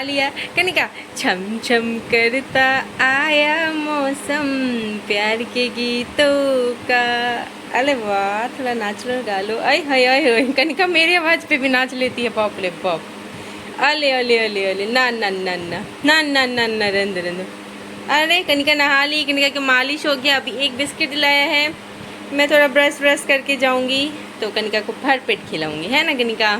लिया। कनिका छम छम करता आया मौसम प्यार के गीतों का। अरे वाह, थोड़ा नेचुरल गा लो। आई हाय हाय हाय, कनिका मेरी आवाज़ पे भी नाच लेती है पॉप ले पॉप। अले अले अले अले, ना ना ना ना ना ना ना ना, रंद रंद। अरे कनिका नहा ली, कनिका की मालिश हो गया। अभी एक बिस्किट लाया है, मैं थोड़ा ब्रश ब्रश करके जाऊंगी तो कनिका को भर पेट खिलाऊंगी, है ना कनिका?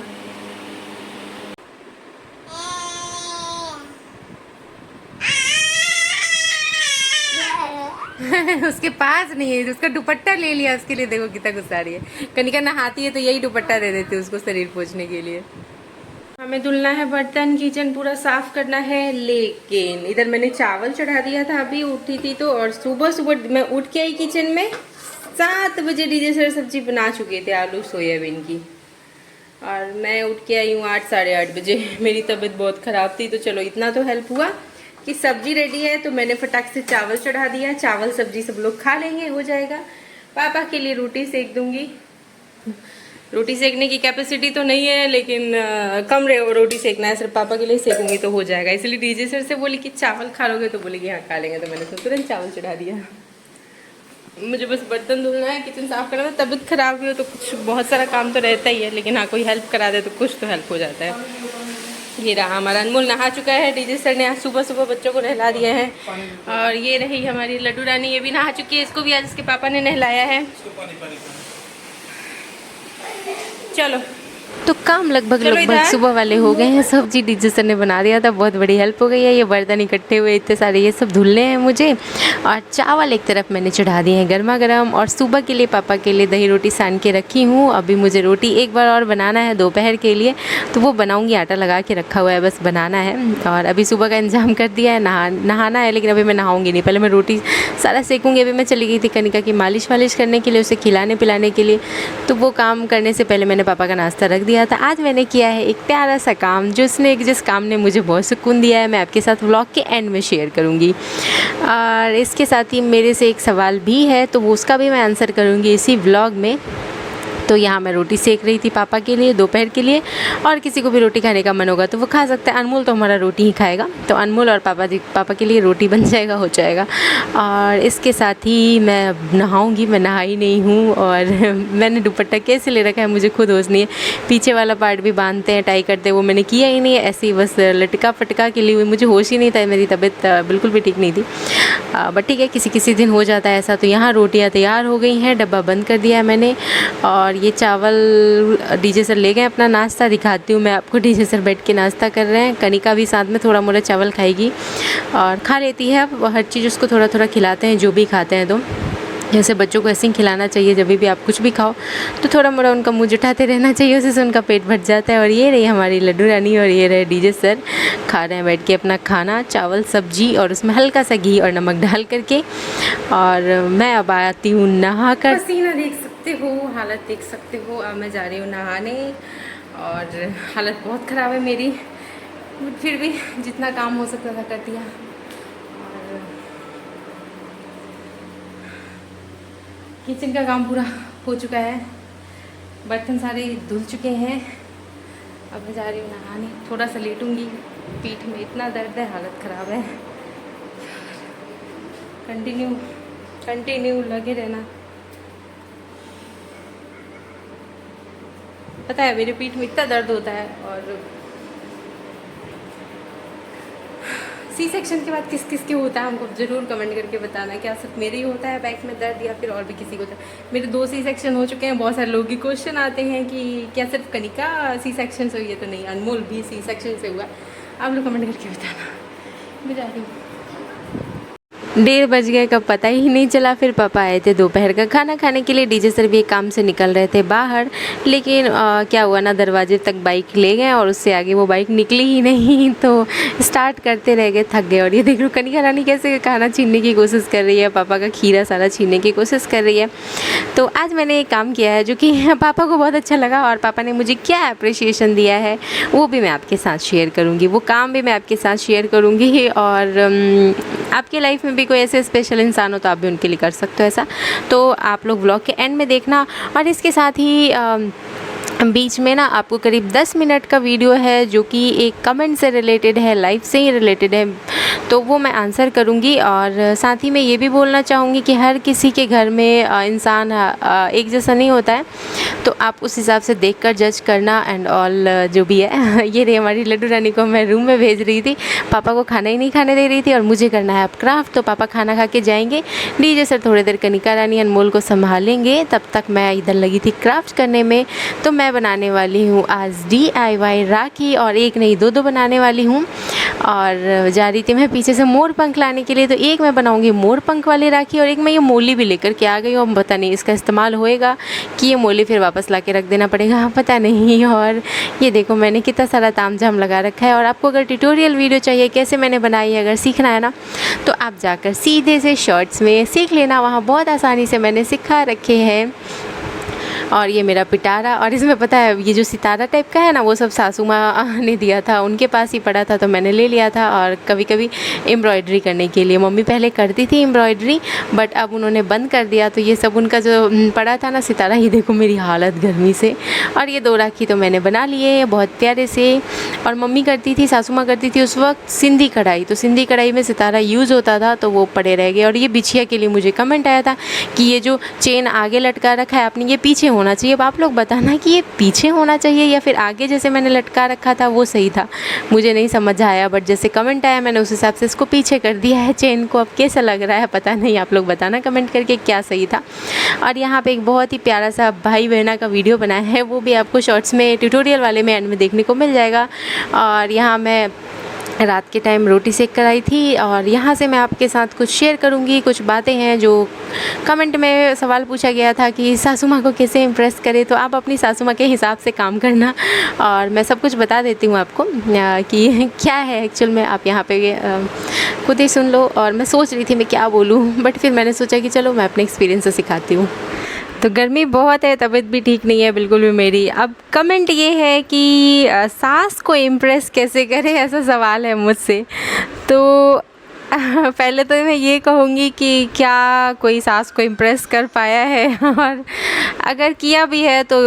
उसके पास नहीं है, उसका दुपट्टा ले लिया उसके लिए। देखो कितना गुस्सा रही है। कनिका नहाती है तो यही दुपट्टा दे देते उसको शरीर पोंछने के लिए। हमें धुलना है बर्तन, किचन पूरा साफ करना है। लेकिन इधर मैंने चावल चढ़ा दिया था, अभी उठी थी तो। और सुबह सुबह मैं उठ के आई किचन में, 7 बजे डीजे सर सब्जी बना चुके थे, आलू सोयाबीन की। और मैं उठ के आई हूँ 8 साढ़े 8 बजे। मेरी तबीयत बहुत ख़राब थी तो चलो इतना तो हेल्प हुआ कि सब्जी रेडी है। तो मैंने फटाक से चावल चढ़ा दिया, चावल सब्जी सब लोग खा लेंगे, हो जाएगा। पापा के लिए रोटी सेक दूंगी। रोटी सेकने की कैपेसिटी तो नहीं है, लेकिन कम रोटी सेकना है, सिर्फ पापा के लिए सेकूंगी तो हो जाएगा। इसलिए डीजे सर से बोली कि चावल खा लोगे, तो बोले कि हाँ खा लेंगे। तो मैंने तो तुरंत चावल चढ़ा दिया। मुझे बस बर्तन धुलना है, किचन साफ करना है। तबीयत खराब भी हो तो कुछ बहुत सारा काम तो रहता ही है, लेकिन हाँ कोई हेल्प करा दे तो कुछ तो हेल्प हो जाता है। ये रहा हमारा अनमोल नहा चुका है। डीजे सर ने आज सुबह सुबह बच्चों को नहला दिया है। और ये रही हमारी लड्डू रानी, ये भी नहा चुकी है। इसको भी आज इसके पापा ने नहलाया है। चलो तो काम लगभग सुबह वाले हो गए हैं। सब्जी डीजे सर ने बना दिया था, बहुत बड़ी हेल्प हो गई है। ये बर्तन इकट्ठे हुए इतने सारे, ये सब धुलने हैं मुझे। और चावल एक तरफ मैंने चढ़ा दिए हैं गर्मा गर्म। और सुबह के लिए पापा के लिए दही रोटी सान के रखी हूँ। अभी मुझे रोटी एक बार और बनाना है दोपहर के लिए, तो वो बनाऊँगी। आटा लगा के रखा हुआ है, बस बनाना है। और अभी सुबह का इंतजाम कर दिया है, नहाना है। लेकिन अभी मैं नहाऊँगी नहीं, पहले मैं रोटी सारा सेकूँगी। अभी मैं चली गई थी कनिका की मालिश वालिश करने के लिए, उसे खिलाने पिलाने के लिए। तो वो काम करने से पहले मैंने पापा का नाश्ता रख दिया था। आज मैंने किया है एक प्यारा सा काम, जिस काम ने मुझे बहुत सुकून दिया है, मैं आपके साथ व्लॉग के एंड में शेयर करूँगी। और इसके साथ ही मेरे से एक सवाल भी है, तो वो उसका भी मैं आंसर करूँगी इसी व्लॉग में। तो यहाँ मैं रोटी सेक रही थी पापा के लिए दोपहर के लिए। और किसी को भी रोटी खाने का मन होगा तो वो खा सकता है। अनमोल तो हमारा रोटी ही खाएगा, तो अनमोल और पापा के लिए रोटी बन जाएगा, हो जाएगा। और इसके साथ ही मैं नहाऊंगी। मैं नहाई नहीं हूँ, और मैंने दुपट्टा कैसे ले रखा है मुझे खुद होश नहीं है। पीछे वाला पार्ट भी बांधते हैं, टाई करते हैं, वो मैंने किया ही नहीं है। ऐसे ही बस लटका फटका के लिए, मुझे होश ही नहीं था। मेरी तबीयत बिल्कुल भी ठीक नहीं थी, बट ठीक है, किसी दिन हो जाता है ऐसा। तो यहाँ रोटियाँ तैयार हो गई हैं, डब्बा बंद कर दिया है मैंने। और ये चावल डीजे सर ले गए अपना नाश्ता। दिखाती हूँ मैं आपको, डीजे सर बैठ के नाश्ता कर रहे हैं। कनिका भी साथ में थोड़ा मोड़ा चावल खाएगी और खा लेती है। अब हर चीज़ उसको थोड़ा थोड़ा खिलाते हैं, जो भी खाते हैं। तो जैसे बच्चों को ऐसे ही खिलाना चाहिए, जब भी आप कुछ भी खाओ तो थोड़ा मोड़ा उनका मुँह जुटाते रहना चाहिए, उससे उनका पेट भर जाता है। और ये रही हमारी लड्डू रानी, और ये रहे डीजे सर, खा रहे हैं बैठ के अपना खाना, चावल सब्जी, और उसमें हल्का सा घी और नमक डाल करके। और मैं अब आती हूँ नहा कर। पसीना देख सकते हो, हालत देख सकते हो। अब मैं जा रही हूँ नहाने, और हालत बहुत ख़राब है मेरी, फिर भी जितना काम हो सकता था कर दिया। और किचन का काम पूरा हो चुका है, बर्तन सारे धुल चुके हैं। अब मैं जा रही हूँ नहाने, थोड़ा सा लेटूंगी। पीठ में इतना दर्द है, हालत ख़राब है। कंटिन्यू लगे रहना। पता है मेरे पीठ में इतना दर्द होता है। और सी सेक्शन के बाद किस किस के होता है, हमको ज़रूर कमेंट करके बताना। क्या सिर्फ मेरे ही होता है बैक में दर्द, या फिर और भी किसी को होता है? मेरे 2 सी सेक्शन हो चुके हैं। बहुत सारे लोगों के क्वेश्चन आते हैं कि क्या सिर्फ कनिका सी सेक्शन से हुई है? तो नहीं, अनमोल भी सी सेक्शन से हुआ। आप लोग कमेंट करके बताना। मैं जा रही हूँ। 1:30 बज गए, कब पता ही नहीं चला। फिर पापा आए थे दोपहर का खाना खाने के लिए। डीजे सर भी एक काम से निकल रहे थे बाहर, लेकिन क्या हुआ ना, दरवाजे तक बाइक ले गए और उससे आगे वो बाइक निकली ही नहीं। तो स्टार्ट करते रह गए, थक गए। और ये देख लो कनिका रानी कैसे खाना छीनने की कोशिश कर रही है, पापा का खीरा सारा छीनने की कोशिश कर रही है। तो आज मैंने एक काम किया है जो कि पापा को बहुत अच्छा लगा, और पापा ने मुझे क्या अप्रिशिएशन दिया है वो भी मैं आपके साथ शेयर करूँगी, वो काम भी मैं आपके साथ शेयर करूँगी। और आपके लाइफ में भी कोई ऐसे स्पेशल इंसान हो तो आप भी उनके लिए कर सकते हो ऐसा। तो आप लोग व्लॉग के एंड में देखना। और इसके साथ ही बीच में ना आपको करीब 10 मिनट का वीडियो है जो कि एक कमेंट से रिलेटेड है, लाइफ से ही रिलेटेड है, तो वो मैं आंसर करूँगी। और साथ ही मैं ये भी बोलना चाहूँगी कि हर किसी के घर में इंसान एक जैसा नहीं होता है, तो आप उस हिसाब से देखकर जज करना एंड ऑल जो भी है। ये रही हमारी लड्डू रानी को मैं रूम में भेज रही थी, पापा को खाना ही नहीं खाने दे रही थी और मुझे करना है अब क्राफ्ट, तो पापा खाना खा के जाएंगे, डीजे सर थोड़ी देर कनिका रानी अनमोल को संभालेंगे, तब तक मैं इधर लगी थी क्राफ्ट करने में। तो मैं बनाने वाली हूँ आज DIY राखी, और एक नहीं दो बनाने वाली हूँ। और जा रही थी मैं पीछे से मोर पंख लाने के लिए, तो एक मैं बनाऊंगी मोर पंख वाली राखी और एक मैं ये मोली भी लेकर के आ गई हूँ। पता नहीं इसका इस्तेमाल होएगा कि ये मोली फिर वापस ला के रख देना पड़ेगा, पता नहीं। और ये देखो मैंने कितना सारा तामझाम लगा रखा है। और आपको अगर ट्यूटोरियल वीडियो चाहिए कैसे मैंने बनाई है, अगर सीखना है ना, तो आप जाकर सीधे से शॉर्ट्स में सीख लेना, वहाँ बहुत आसानी से मैंने सिखा रखे हैं। और ये मेरा पिटारा, और इसमें पता है ये जो सितारा टाइप का है ना, वो सब सासू माँ ने दिया था, उनके पास ही पड़ा था तो मैंने ले लिया था। और कभी कभी एम्ब्रॉयडरी करने के लिए, मम्मी पहले करती थी एम्ब्रॉयडरी बट अब उन्होंने बंद कर दिया, तो ये सब उनका जो पड़ा था ना सितारा, ये देखो मेरी हालत गर्मी से। और ये 2 राखी तो मैंने बना लिए बहुत प्यारे से। और मम्मी करती थी, सासू माँ करती थी उस वक्त सिंधी कढ़ाई, तो सिंधी कढ़ाई में सितारा यूज़ होता था, तो वो पड़े रह गए। और ये बिछिया के लिए मुझे कमेंट आया था कि ये जो चेन आगे लटका रखा है आपने, ये पीछे होना चाहिए। अब आप लोग बताना कि ये पीछे होना चाहिए या फिर आगे जैसे मैंने लटका रखा था वो सही था, मुझे नहीं समझ आया, बट जैसे कमेंट आया मैंने उस हिसाब से इसको पीछे कर दिया है चेन को। अब कैसा लग रहा है पता नहीं, आप लोग बताना कमेंट करके क्या सही था। और यहाँ पे एक बहुत ही प्यारा सा भाई बहना का वीडियो बनाया है, वो भी आपको शॉर्ट्स में ट्यूटोरियल वाले में एंड में देखने को मिल जाएगा। और यहाँ मैं रात के टाइम रोटी सेक कर आई थी, और यहाँ से मैं आपके साथ कुछ शेयर करूँगी। कुछ बातें हैं जो कमेंट में सवाल पूछा गया था कि सासू माँ को कैसे इम्प्रेस करें, तो आप अपनी सासू माँ के हिसाब से काम करना, और मैं सब कुछ बता देती हूँ आपको कि क्या है एक्चुअल में। आप यहाँ पे खुद ही सुन लो। और मैं सोच रही थी मैं क्या बोलूँ, बट फिर मैंने सोचा कि चलो मैं अपने एक्सपीरियंस से सिखाती हूँ। तो गर्मी बहुत है, तबीयत भी ठीक नहीं है बिल्कुल भी मेरी। अब कमेंट ये है कि सास को इम्प्रेस कैसे करें, ऐसा सवाल है मुझसे। तो पहले तो मैं ये कहूँगी कि क्या कोई सास को इम्प्रेस कर पाया है, और अगर किया भी है तो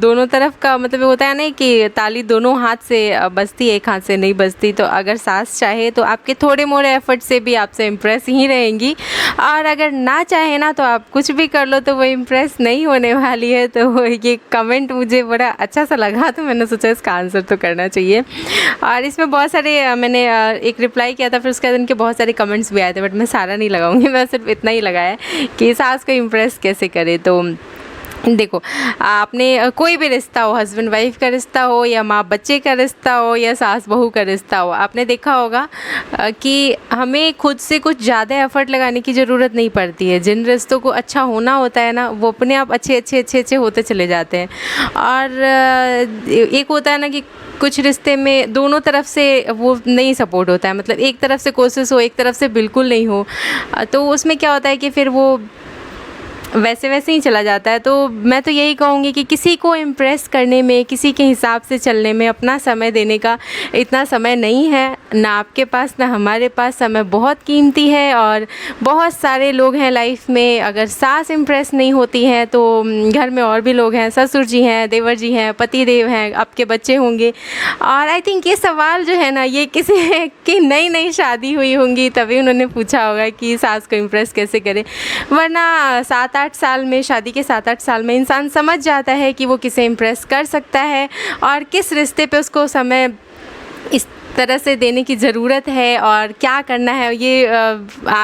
दोनों तरफ का मतलब होता है ना कि ताली दोनों हाथ से बजती है, एक हाथ से नहीं बजती। तो अगर सास चाहे तो आपके थोड़े मोड़े एफर्ट से भी आपसे इम्प्रेस ही रहेंगी, और अगर ना चाहे ना तो आप कुछ भी कर लो तो वो इम्प्रेस नहीं होने वाली है। तो ये कमेंट मुझे बड़ा अच्छा सा लगा, तो मैंने सोचा इसका आंसर तो करना चाहिए। और इसमें बहुत सारे मैंने एक रिप्लाई किया था, फिर उसके बाद इनके बहुत सारे कमेंट्स भी आए थे, बट मैं सारा नहीं लगाऊंगी, मैं सिर्फ इतना ही लगाया कि सास को इम्प्रेस कैसे करे। तो देखो, आपने कोई भी रिश्ता हो, हस्बैंड वाइफ का रिश्ता हो या माँ बच्चे का रिश्ता हो या सास बहू का रिश्ता हो, आपने देखा होगा कि हमें खुद से कुछ ज़्यादा एफर्ट लगाने की ज़रूरत नहीं पड़ती है। जिन रिश्तों को अच्छा होना होता है ना, वो अपने आप अच्छे होते चले जाते हैं। और एक होता है ना कि कुछ रिश्ते में दोनों तरफ से वो नहीं सपोर्ट होता है, मतलब एक तरफ से कोशिश हो, एक तरफ से बिल्कुल नहीं हो, तो उसमें क्या होता है कि फिर वो वैसे ही चला जाता है। तो मैं तो यही कहूँगी कि किसी को इम्प्रेस करने में, किसी के हिसाब से चलने में अपना समय देने का इतना समय नहीं है, ना आपके पास ना हमारे पास। समय बहुत कीमती है और बहुत सारे लोग हैं लाइफ में। अगर सास इम्प्रेस नहीं होती है तो घर में और भी लोग हैं, ससुर जी हैं, देवर जी हैं, पति देव हैं, आपके बच्चे होंगे। और आई थिंक ये सवाल जो है ना, ये किसी की नई शादी हुई होंगी तभी उन्होंने पूछा होगा कि सास को इम्प्रेस कैसे करें, वरना 7-8 साल में, शादी के 7-8 साल में इंसान समझ जाता है कि वो किसे इम्प्रेस कर सकता है और किस रिश्ते पे उसको समय इस तरह से देने की ज़रूरत है और क्या करना है। ये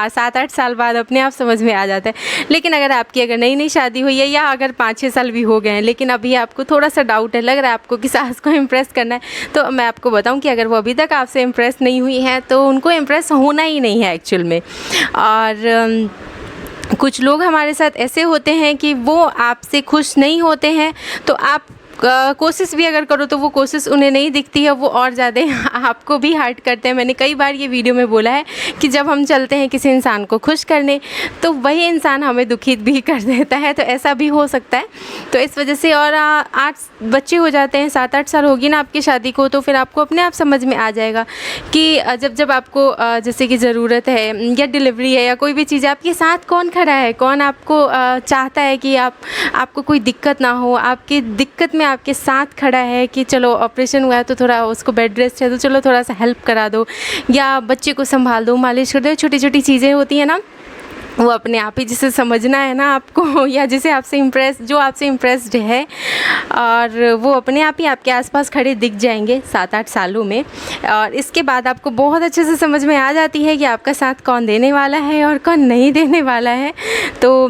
7-8 साल बाद अपने आप समझ में आ जाता है। लेकिन अगर आपकी नई शादी हुई है या अगर 5-6 साल भी हो गए हैं, लेकिन अभी आपको थोड़ा सा डाउट है, लग रहा है आपको कि सास को इम्प्रेस करना है, तो मैं आपको बताऊं कि अगर वो अभी तक आपसे इम्प्रेस नहीं हुई है तो उनको इम्प्रेस होना ही नहीं है एक्चुअल में। और कुछ लोग हमारे साथ ऐसे होते हैं कि वो आपसे खुश नहीं होते हैं, तो आप कोशिश भी अगर करो तो वो कोशिश उन्हें नहीं दिखती है, वो और ज़्यादा आपको भी हर्ट करते हैं। मैंने कई बार ये वीडियो में बोला है कि जब हम चलते हैं किसी इंसान को खुश करने तो वही इंसान हमें दुखित भी कर देता है, तो ऐसा भी हो सकता है। तो इस वजह से, और 8 बच्चे हो जाते हैं, 7-8 साल होगी ना आपकी शादी को, तो फिर आपको अपने आप समझ में आ जाएगा कि जब आपको जैसे कि ज़रूरत है या डिलीवरी है या कोई भी चीज़ है, आपके साथ कौन खड़ा है, कौन आपको चाहता है कि आपको कोई दिक्कत ना हो, आपकी दिक्कत में आपके साथ खड़ा है कि चलो ऑपरेशन हुआ है तो थोड़ा उसको बेड रेस्ट है तो चलो थोड़ा सा हेल्प करा दो, या बच्चे को संभाल दो, मालिश कर दो। छोटी छोटी चीज़ें होती हैं ना, वो अपने आप ही जिसे समझना है ना आपको, या जिसे जो आपसे इम्प्रेस्ड है, और वो अपने आप ही आपके आसपास खड़े दिख जाएंगे 7-8 सालों में। और इसके बाद आपको बहुत अच्छे से समझ में आ जाती है कि आपका साथ कौन देने वाला है और कौन नहीं देने वाला है। तो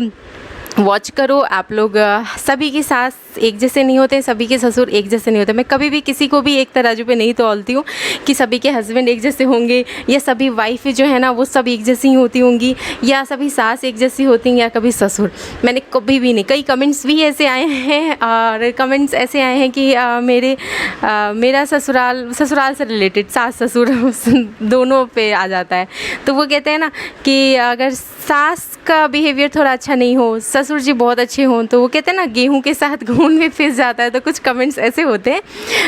वॉच करो आप लोग। सभी की सास एक जैसे नहीं होते, सभी के ससुर एक जैसे नहीं होते। मैं कभी भी किसी को भी एक तराजू पे नहीं तौलती हूँ कि सभी के हस्बैंड एक जैसे होंगे या सभी वाइफ जो है ना वो सब एक जैसी ही होंगी या सभी सास एक जैसी होती हैं या कभी ससुर। मैंने कभी भी नहीं, कई कमेंट्स भी ऐसे आए हैं और कमेंट्स ऐसे आए हैं कि मेरा ससुराल से रिलेटेड सास ससुर दोनों पे आ जाता है। तो वो कहते हैं ना कि अगर सास का बिहेवियर थोड़ा अच्छा नहीं हो, ससुर जी बहुत अच्छे हों, तो वो कहते हैं ना गेहूं के साथ घून भी फिस जाता है। तो कुछ कमेंट्स ऐसे होते हैं,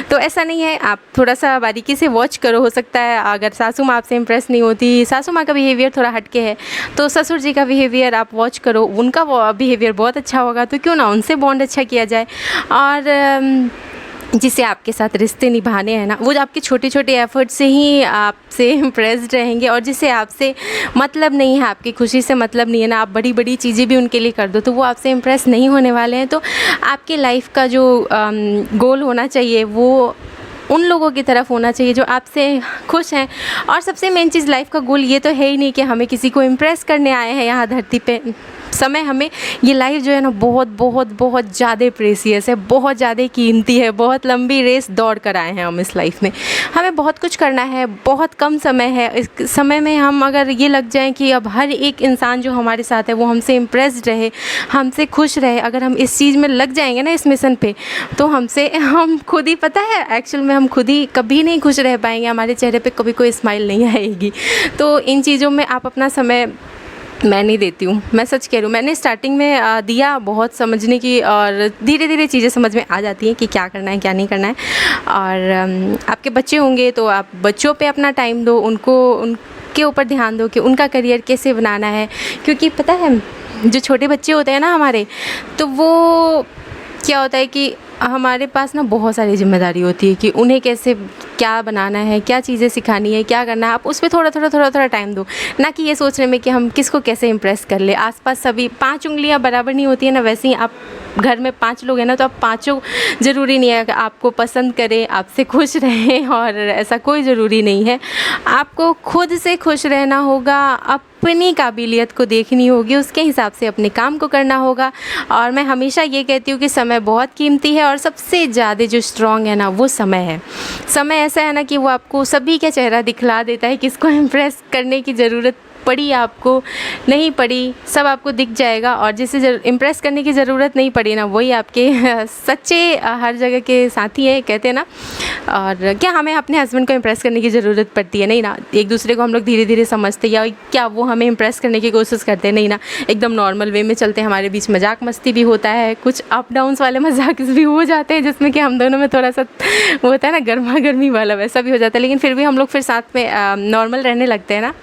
तो ऐसा नहीं है, आप थोड़ा सा बारीकी से वॉच करो। हो सकता है अगर सासू माँ आपसे इम्प्रेस नहीं होती, सासू माँ का बिहेवियर थोड़ा हटके है, तो ससुर जी का बिहेवियर आप वॉच करो, उनका बिहेवियर बहुत अच्छा होगा तो क्यों ना उनसे बॉन्ड अच्छा किया जाए। और जिसे आपके साथ रिश्ते निभाने हैं ना, वो आपके छोटे छोटे एफर्ट से ही आपसे इम्प्रेस्ड रहेंगे। और जिसे आपसे मतलब नहीं है, आपकी खुशी से मतलब नहीं है ना, आप बड़ी बड़ी चीज़ें भी उनके लिए कर दो तो वो आपसे इम्प्रेस नहीं होने वाले हैं। तो आपके लाइफ का जो गोल होना चाहिए वो उन लोगों की तरफ होना चाहिए जो आपसे खुश हैं। और सबसे मेन चीज़, लाइफ का गोल ये तो है ही नहीं कि हमें किसी को इम्प्रेस करने आए हैं यहाँ धरती पे। समय हमें ये लाइफ जो है ना बहुत बहुत बहुत ज़्यादा प्रेसियस है, बहुत ज़्यादा कीमती है, बहुत लंबी रेस दौड़ कर आए हैं हम इस लाइफ में। हमें बहुत कुछ करना है, बहुत कम समय है। इस समय में हम अगर ये लग जाएं कि अब हर एक इंसान जो हमारे साथ है वो हमसे इम्प्रेस्ड रहे, हमसे खुश रहे, अगर हम इस चीज़ में लग जाएंगे ना, इस मिशन पे, तो हम खुद ही, पता है एक्चुअल में हम खुद ही कभी नहीं खुश रह पाएंगे, हमारे चेहरे पे कभी कोई स्माइल नहीं आएगी। तो इन चीज़ों में आप अपना समय, मैं नहीं देती हूँ, मैं सच कह रही हूँ। मैंने स्टार्टिंग में दिया बहुत समझने की, और धीरे धीरे चीज़ें समझ में आ जाती हैं कि क्या करना है क्या नहीं करना है। और आपके बच्चे होंगे तो आप बच्चों पे अपना टाइम दो, उनके ऊपर ध्यान दो कि उनका करियर कैसे बनाना है। क्योंकि पता है जो छोटे बच्चे होते हैं ना हमारे, तो वो क्या होता है कि हमारे पास ना बहुत सारी जिम्मेदारी होती है कि उन्हें कैसे क्या बनाना है, क्या चीज़ें सिखानी है, क्या करना है। आप उस पर थोड़ा टाइम दो, ना कि ये सोचने में कि हम किसको कैसे इम्प्रेस कर ले। आसपास सभी 5 उंगलियां बराबर नहीं होती है ना, वैसे ही आप घर में 5 लोग हैं ना, तो आप पाँचों ज़रूरी नहीं है कि आपको पसंद करें, आपसे खुश रहें, और ऐसा कोई ज़रूरी नहीं है। आपको खुद से खुश रहना होगा, अपनी काबिलियत को देखनी होगी, उसके हिसाब से अपने काम को करना होगा। और मैं हमेशा ये कहती हूँ कि समय बहुत कीमती है, और सबसे ज़्यादा जो स्ट्रॉन्ग है ना वो समय है। समय ऐसा है ना कि वो आपको सभी का चेहरा दिखला देता है, किसको इम्प्रेस करने की ज़रूरत पड़ी आपको नहीं पड़ी, सब आपको दिख जाएगा। और जिसे इम्प्रेस करने की ज़रूरत नहीं पड़ी ना, वही आपके सच्चे हर जगह के साथी है, कहते हैं ना। और क्या हमें अपने हस्बैंड को इम्प्रेस करने की ज़रूरत पड़ती है? नहीं ना। एक दूसरे को हम लोग धीरे धीरे समझते, या क्या वो हमें इम्प्रेस करने की कोशिश करते हैं? नहीं ना। एकदम नॉर्मल वे में चलते हैं, हमारे बीच मजाक मस्ती भी होता है, कुछ अप डाउन्स वाले मजाक भी हो जाते हैं जिसमें कि हम दोनों में थोड़ा सा वो होता है ना गर्मा गर्मी वाला, वैसा भी हो जाता है। लेकिन फिर भी हम लोग फिर साथ में नॉर्मल रहने लगते हैं ना।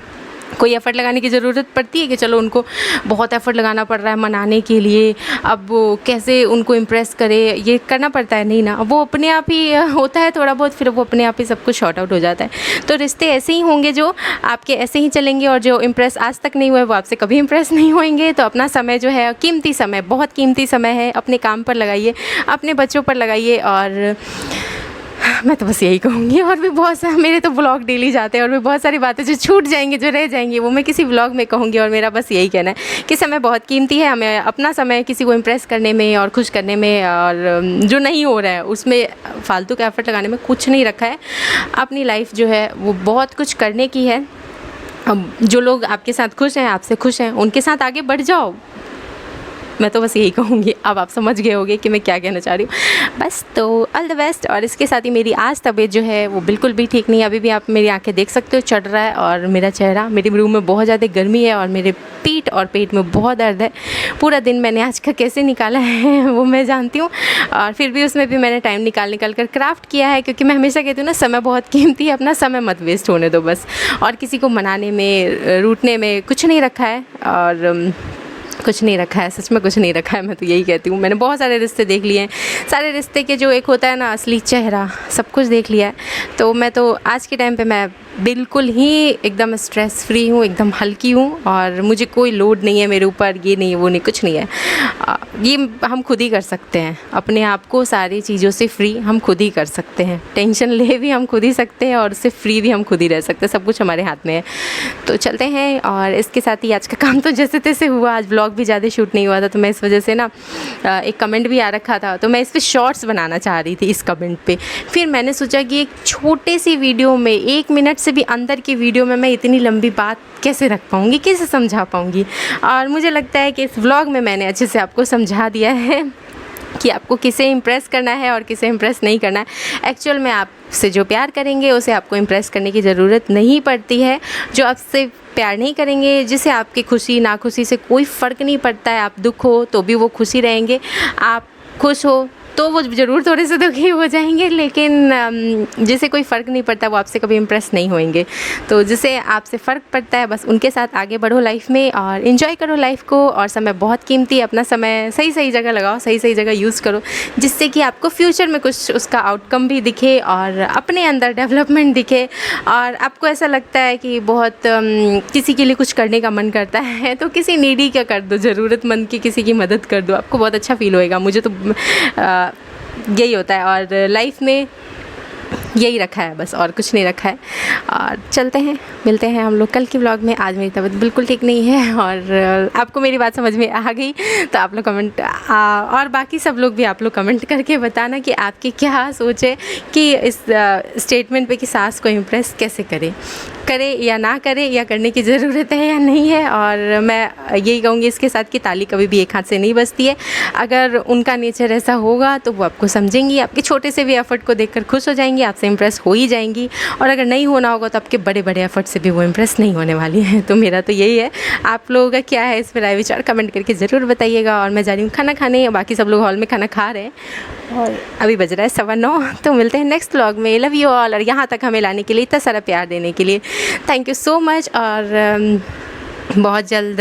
कोई एफ़र्ट लगाने की ज़रूरत पड़ती है कि चलो उनको बहुत एफ़र्ट लगाना पड़ रहा है मनाने के लिए, अब वो कैसे उनको इम्प्रेस करे, ये करना पड़ता है? नहीं ना। वो अपने आप ही होता है थोड़ा बहुत, फिर वो अपने आप ही सब कुछ शॉर्ट आउट हो जाता है। तो रिश्ते ऐसे ही होंगे जो आपके ऐसे ही चलेंगे, और जो इम्प्रेस आज तक नहीं हुए वो आपसे कभी इम्प्रेस नहीं होंगे। तो अपना समय जो है, कीमती समय, बहुत कीमती समय है, अपने काम पर लगाइए, अपने बच्चों पर लगाइए। और मैं तो बस यही कहूँगी। और भी बहुत सारे मेरे तो ब्लॉग डेली जाते हैं, और भी बहुत सारी बातें जो छूट जाएंगी, जो रह जाएंगी, वो मैं किसी ब्लॉग में कहूँगी। और मेरा बस यही कहना है कि समय बहुत कीमती है, हमें अपना समय किसी को इम्प्रेस करने में और खुश करने में, और जो नहीं हो रहा है उसमें फालतू का एफर्ट लगाने में कुछ नहीं रखा है। अपनी लाइफ जो है वो बहुत कुछ करने की है। अब जो लोग आपके साथ खुश हैं, आपसे खुश हैं, उनके साथ आगे बढ़ जाओ। मैं तो बस यही कहूँगी, अब आप समझ गए होंगे कि मैं क्या कहना चाह रही हूँ। बस तो ऑल द बेस्ट। और इसके साथ ही मेरी आज तबीयत जो है वो बिल्कुल भी ठीक नहीं है। अभी भी आप मेरी आंखें देख सकते हो, चढ़ रहा है, और मेरा चेहरा, मेरे रूम में बहुत ज़्यादा गर्मी है और मेरे पीठ और पेट में बहुत दर्द है। पूरा दिन मैंने आज का कैसे निकाला है वो मैं जानती हूँ, और फिर भी उसमें भी मैंने टाइम निकाल कर क्राफ्ट किया है, क्योंकि मैं हमेशा कहती हूँ ना, समय बहुत कीमती है, अपना समय मत वेस्ट होने दो बस। और किसी को मनाने में, रूठने में कुछ नहीं रखा है, और कुछ नहीं रखा है, सच में कुछ नहीं रखा है। मैं तो यही कहती हूँ। मैंने बहुत सारे रिश्ते देख लिए हैं, सारे रिश्ते के जो एक होता है ना असली चेहरा, सब कुछ देख लिया है। तो मैं तो आज के टाइम पे मैं बिल्कुल ही एकदम स्ट्रेस फ्री हूँ, एकदम हल्की हूँ, और मुझे कोई लोड नहीं है मेरे ऊपर, ये नहीं है वो नहीं, कुछ नहीं है। ये हम खुद ही कर सकते हैं, अपने आप को सारी चीज़ों से फ्री हम खुद ही कर सकते हैं। टेंशन ले भी हम खुद ही सकते हैं, और उससे फ्री भी हम खुद ही रह सकते हैं। सब कुछ हमारे हाथ में है। तो चलते हैं। और इसके साथ ही आज का काम तो जैसे तैसे हुआ। आज ब्लॉग भी ज़्यादा शूट नहीं हुआ था, तो मैं इस वजह से ना, एक कमेंट भी आ रखा था, तो मैं इस पर शॉर्ट्स बनाना चाह रही थी इस कमेंट पे। फिर मैंने सोचा कि एक छोटे सी वीडियो में, 1 मिनट से भी अंदर की वीडियो में मैं इतनी लंबी बात कैसे रख पाऊँगी, कैसे समझा पाऊँगी। और मुझे लगता है कि इस व्लॉग में मैंने अच्छे से आपको समझा दिया है कि आपको किसे इम्प्रेस करना है और किसे इम्प्रेस नहीं करना है। एक्चुअल में आपसे जो प्यार करेंगे उसे आपको इम्प्रेस करने की ज़रूरत नहीं पड़ती है। जो आपसे प्यार नहीं करेंगे, जिसे आपकी खुशी नाखुशी से कोई फ़र्क नहीं पड़ता है, आप दुख हो तो भी वो खुशी रहेंगे, आप खुश हो तो वो ज़रूर थोड़े से दुखी हो जाएंगे, लेकिन जिसे कोई फ़र्क नहीं पड़ता वो आपसे कभी इम्प्रेस नहीं होंगे। तो जिसे आपसे फ़र्क पड़ता है, बस उनके साथ आगे बढ़ो लाइफ में, और इन्जॉय करो लाइफ को। और समय बहुत कीमती है, अपना समय सही सही जगह लगाओ, सही सही जगह यूज़ करो, जिससे कि आपको फ्यूचर में कुछ उसका आउटकम भी दिखे, और अपने अंदर डेवलपमेंट दिखे, और आपको ऐसा लगता है कि बहुत किसी के लिए कुछ करने का मन करता है, तो किसी नीडी का कर दो, ज़रूरतमंद की किसी की मदद कर दो, आपको बहुत अच्छा फील होएगा। मुझे तो यही होता है, और लाइफ में यही रखा है बस, और कुछ नहीं रखा है। और चलते हैं, मिलते हैं हम लोग कल की व्लॉग में। आज मेरी तबीयत बिल्कुल ठीक नहीं है, और आपको मेरी बात समझ में आ गई तो आप लोग कमेंट, और बाकी सब लोग भी आप लोग कमेंट करके बताना कि आपकी क्या सोच है कि इस स्टेटमेंट पे कि सास को इम्प्रेस कैसे करे या ना करे, या करने की ज़रूरत है या नहीं है। और मैं यही कहूँगी इसके साथ कि ताली कभी भी एक हाथ से नहीं बजती है। अगर उनका नेचर ऐसा होगा तो वो आपको समझेंगी, आपके छोटे से भी एफ़र्ट को देखकर खुश हो जाएंगी, आपसे इम्प्रेस हो ही जाएंगी। और अगर नहीं होना होगा तो आपके बड़े बड़े एफ़र्ट से भी वो इम्प्रेस नहीं होने वाली है। तो मेरा तो यही है। आप लोगों का क्या है इस पर राय विचार कमेंट करके ज़रूर बताइएगा। और मैं जा रही हूँ खाना खाने, बाकी सब लोग हॉल में खाना खा रहे हैं, और अभी बज रहा है 9:15। तो मिलते हैं नेक्स्ट व्लॉग में। लव यू ऑल, और यहाँ तक हमें लाने के लिए, इतना सारा प्यार देने के लिए थैंक यू सो मच। और बहुत जल्द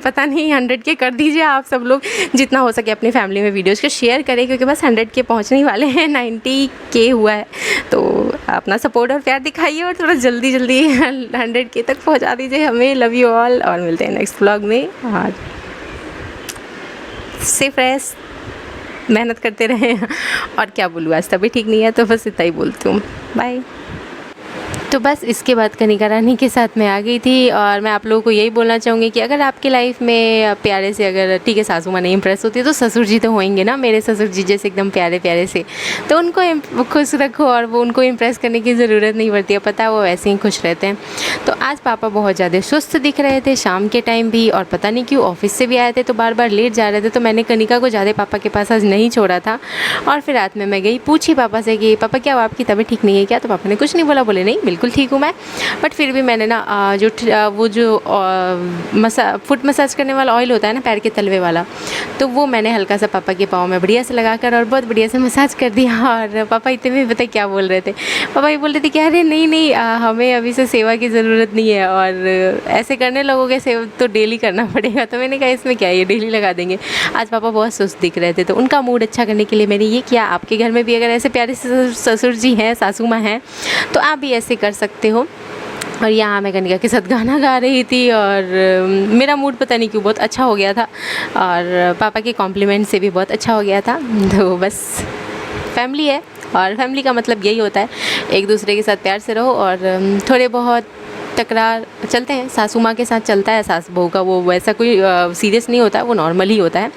पता नहीं 100 के कर दीजिए आप सब लोग, जितना हो सके अपनी फैमिली में वीडियोज़ को शेयर करें, क्योंकि बस 100 के पहुँचने वाले हैं, 90 के हुआ है। तो अपना सपोर्ट और प्यार दिखाइए, और थोड़ा जल्दी 100 के तक पहुँचा दीजिए हमें। लव यू ऑल, और मिलते हैं नेक्स्ट व्लॉग में। और स्टे फ्रेश, मेहनत करते रहें। और क्या बोलूँ, आज तभी ठीक नहीं है, तो बस इतना ही बोलती हूँ। बाय। तो बस इसके बाद कनिका रानी के साथ मैं आ गई थी, और मैं आप लोगों को यही बोलना चाहूँगी कि अगर आपकी लाइफ में प्यारे से, अगर ठीक है सासू माँ नहीं इम्प्रेस होती है तो ससुर जी तो होंगे ना, मेरे ससुर जी जैसे एकदम प्यारे प्यारे से, तो उनको खुश रखो, और वो उनको इम्प्रेस करने की ज़रूरत नहीं पड़ती है, पता है वो वैसे ही खुश रहते हैं। तो आज पापा बहुत ज़्यादा सुस्त दिख रहे थे शाम के टाइम भी, और पता नहीं क्यों ऑफिस से भी आए थे तो बार बार लेट जा रहे थे। तो मैंने कनिका को ज़्यादा पापा के पास आज नहीं छोड़ा था, और फिर रात में मैं गई, पूछी पापा से कि पापा क्या आपकी तबीयत ठीक नहीं है क्या? तो पापा ने कुछ नहीं बोला, बोले नहीं बिल्कुल ठीक हूँ मैं। बट फिर भी मैंने ना वो जो फुट मसाज करने वाला ऑयल होता है ना, पैर के तलवे वाला, तो वो मैंने हल्का सा पापा के पाँव में बढ़िया से लगाकर और बहुत बढ़िया से मसाज कर दिया। और पापा इतने भी पता क्या बोल रहे थे, पापा ये बोल रहे थे कि अरे नहीं हमें अभी से सेवा की ज़रूरत नहीं है, और ऐसे करने लगोगे सेवा तो डेली करना पड़ेगा। तो मैंने कहा इसमें क्या है, ये डेली लगा देंगे। आज पापा बहुत सुस्त दिख रहे थे, तो उनका मूड अच्छा करने के लिए मैंने ये किया। आपके घर में भी अगर ऐसे प्यारे से ससुर जी हैं, सासू माँ हैं, तो आप भी ऐसे कर सकते हो। और यहाँ मैं कनिका के साथ गाना गा रही थी, और मेरा मूड पता नहीं क्यों बहुत अच्छा हो गया था, और पापा के कॉम्प्लीमेंट से भी बहुत अच्छा हो गया था। तो बस फैमिली है, और फैमिली का मतलब यही होता है, एक दूसरे के साथ प्यार से रहो, और थोड़े बहुत तकरार चलते हैं, सासू माँ के साथ चलता है, सास बहू का वो वैसा कोई सीरियस नहीं होता है, वो नॉर्मल ही होता है।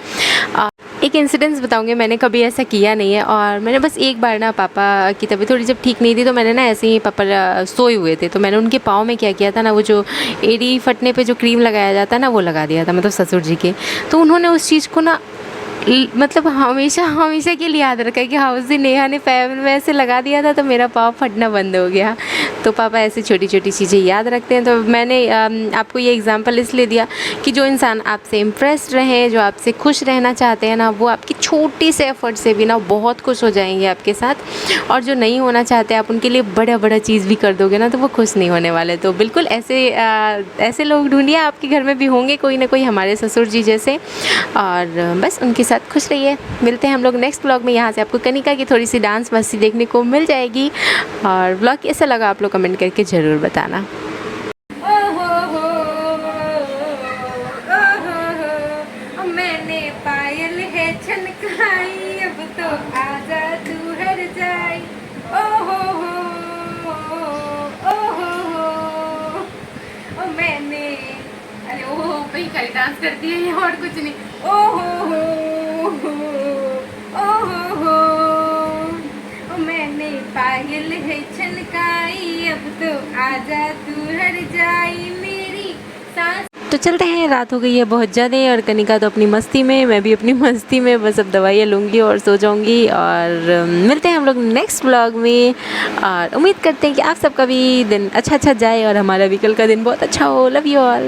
एक इंसिडेंस बताऊंगी, मैंने कभी ऐसा किया नहीं है। और मैंने बस एक बार ना पापा की तबीयत थोड़ी जब ठीक नहीं थी तो मैंने ना ऐसे ही पापा सोए हुए थे तो मैंने उनके पाँव में क्या किया था ना, वो जो एड़ी फटने पे जो क्रीम लगाया जाता है ना वो लगा दिया था, मतलब ससुर जी के। तो उन्होंने उस चीज़ को ना मतलब हमेशा हमेशा के लिए याद रखा है कि हाँ उस दिन नेहा ने पैर में ऐसे लगा दिया था तो मेरा पाँव फटना बंद हो गया। तो पापा ऐसी छोटी छोटी चीज़ें याद रखते हैं। तो मैंने आपको ये एग्जांपल इसलिए दिया कि जो इंसान आपसे इम्प्रेस्ड रहे, जो आपसे खुश रहना चाहते हैं ना, वो आपकी छोटी से एफर्ट से भी ना बहुत खुश हो जाएंगे आपके साथ। और जो नहीं होना चाहते आप उनके लिए बड़ा बड़ा चीज़ भी कर दोगे ना तो वो खुश नहीं होने वाले। तो बिल्कुल ऐसे लोग ढूंढिए, आपके घर में भी होंगे कोई ना कोई हमारे ससुर जी जैसे, और बस उनके साथ खुश रहिए। मिलते हैं हम लोग नेक्स्ट ब्लॉग में। यहाँ से आपको कनिका की थोड़ी सी डांस मस्ती देखने को मिल जाएगी। और ब्लॉग कैसा लगा आप लोग कमेंट करके ज़रूर बताना। मैंने पायल है छनकाई, अब तो आजा तू हर जाई। ओ मैंने, अरे ओ पे ही खाली डांस करती है और कुछ नहीं। मैंने पायल है छनकाई, अब तो आजा तू हर जाई मेरी सांस। तो चलते हैं, रात हो गई है बहुत ज़्यादा और कनिका तो अपनी मस्ती में, मैं भी अपनी मस्ती में, बस अब दवाइयाँ लूँगी और सो जाऊँगी। और मिलते हैं हम लोग नेक्स्ट ब्लॉग में। और उम्मीद करते हैं कि आप सबका भी दिन अच्छा जाए और हमारा भी कल का दिन बहुत अच्छा हो। Love you all.